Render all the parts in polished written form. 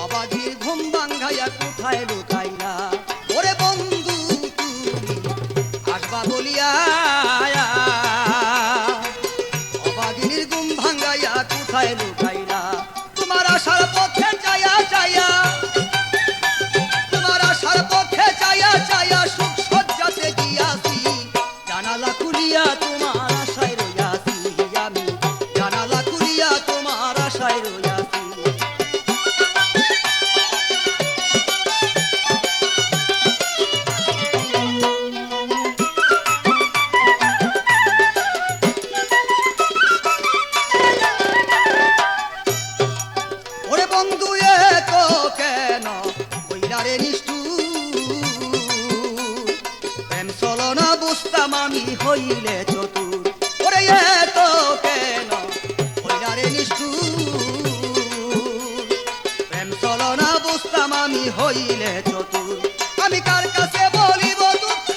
অবাধির ঘুম ভাঙ্গাইয়া কোথায় লুকাইলা ওরে বন্ধু তুমি আসবা বলিয়া অবাধির ঘুম ভাঙ্গাইয়া কোথায় লুকাইলা তোমার আশার পথে চাইয়া চাইয়া তোমার আশার পথে চাইয়া চাইয়া সুখ সজ্জাতে গিয়াছি জানালা খুলিয়া তোমার আশায় রইয়াছি আমি জানালা খুলিয়া তোমার আশায় রইয়াছি ওরে বন্ধু এ তো কেন হইলা রে নিষ্ঠুর প্রেম চলো না বুঝতাম আমি হইলে চতুর ওরে এ তো কেন হইলা রে নিষ্ঠুর প্রেম চলো না বুঝতাম আমি হইলে চতুর আমি কার কাছে বলিব দুঃখ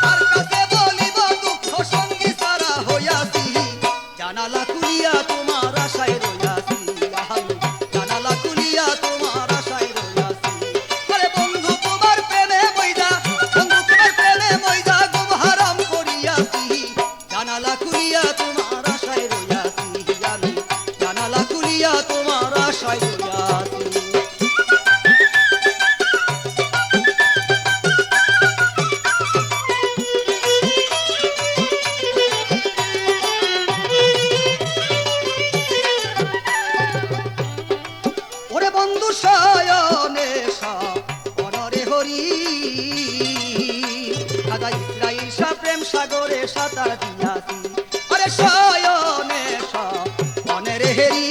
কার কাছে বলিব দুঃখ সঙ্গী সারা হইয়াছি জানালা খুলিয়া তোমার আশায় রইয়াছি আমি জানালা খুলিয়া তোমার আশায় রইয়াছি আরে বন্ধু তোমার প্রেমে মইদা বন্ধু তোমার প্রেমে মইদা গুম হারাম করিয়াছি জানালা খুলিয়া তোমার আশায় রইয়াছি আমি জানালা খুলিয়া তোমার আশায় রইয়াছি ওরে বন্ধু শয়নে অনরে হরি দাদা ইসরাইল শাহ প্রেম সাগরে সাঁতার দিয়াছি আরে শয়নে অনরে হেরি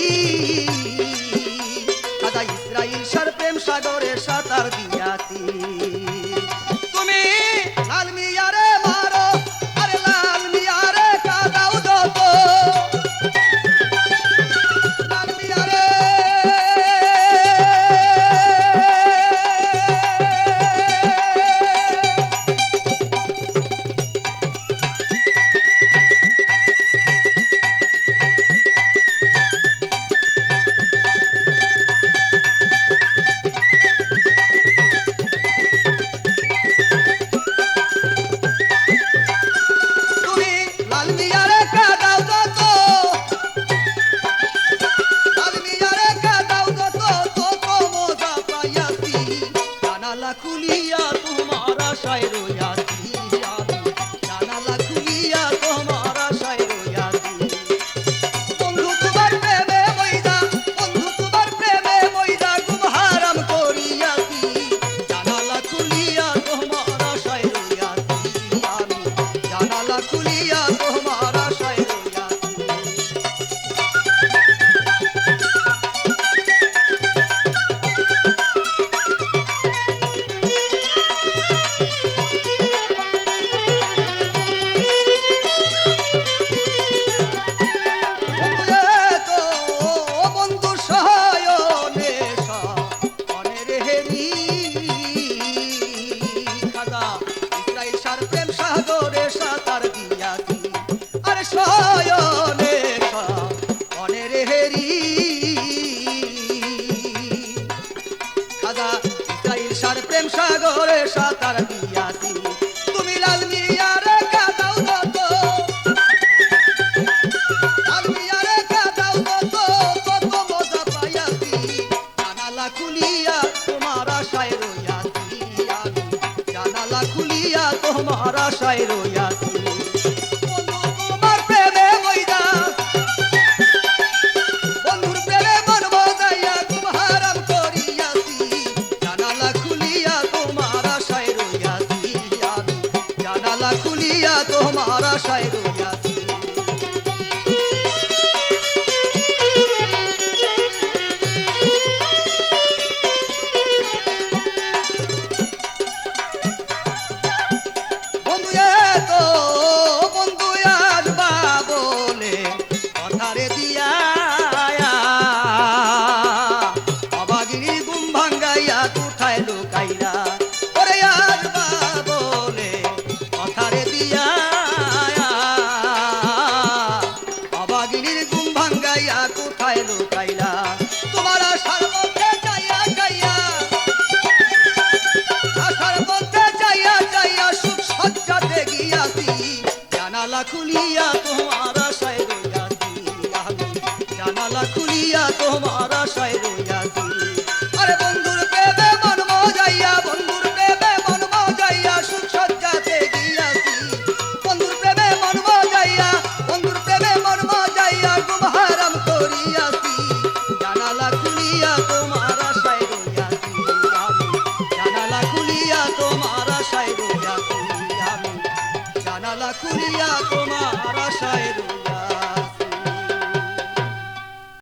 দাদা ইসরাইল শাহ প্রেম সাগরে সাঁতার দিয়াছি তুমি লাল মিয়ারে মারো আরে লাল মিয়ারে কাদাও যত লাল মিয়ারে তুমি লাল মিয়ারে কাদাও যত লাল মিয়ারে কাদাও যত তত মজা পাইয়াছি জানালা খুলিয়া তোমার আশায় রইয়াছি আমি জানালা খুলিয়া তোমার আশায় রইয়াছি বন্ধু তোমার প্রেমে মইদা বন্ধু তোমার প্রেমে মইদা গুম হারাম করিয়াছি জানালা খুলিয়া তোমার আশায় রইয়াছি আমি জানালা খুলিয়া তোমার আশায় রইয়াছি বন্ধু সহায়নে অনের হেরি খাদা ইসরাইল শাহ প্রেম সাগরে সাঁতার দিয়াছি আরে সহায়নে অনের হেরি খাদা ইসরাইল শাহ প্রেম সাগরে সাঁতার দিয়াছি তুমি লাল মিয়ারে কাদাও যত লাল মিয়ারে কাদাও যত তত মজা পাইয়াছি জানালা খুলিয়া তোমার আশায় রইয়াছি আমি জানালা খুলিয়া তোমার আশায় রইয়াছি বন্ধু তোমার প্রেমে মইদা বন্ধুর প্রেমে মন মজাইয়া গুম হারাম করিয়াছি জানালা খুলিয়া তোমার আশায় রইয়াছি আমি জানালা খুলিয়া তোমার আশায় রইয়াছি বন্ধু এ ভাঙ্গাইয়া কোথায় লুকাইলা তোমার আশার মধ্যে যাইয়া যাইয়া আশার মধ্যে যাইয়া যাইয়া সুখ সজ্জাতে গিয়াছি জানালা খুলিয়া তোমার আশায় রইয়াছি আমি জানালা খুলিয়া তোমার আশায় রইয়াছি আরে বন্ধুর প্রেমে মন মজাইয়া বন্ধুর প্রেমে মন মজাইয়া সুখ সজ্জাতে গিয়াছি বন্ধুর প্রেমে মন মজাইয়া বন্ধুর প্রেমে মন মজাইয়া ঘুম হারাম করিয়াছি জানালা খুলিয়া তোমার আশায় রইয়াছি আমি জানালা খুলিয়া তোমার আশায় রইয়াছি আমি জানালা খুলিয়া তোমার আশায় রইয়াছি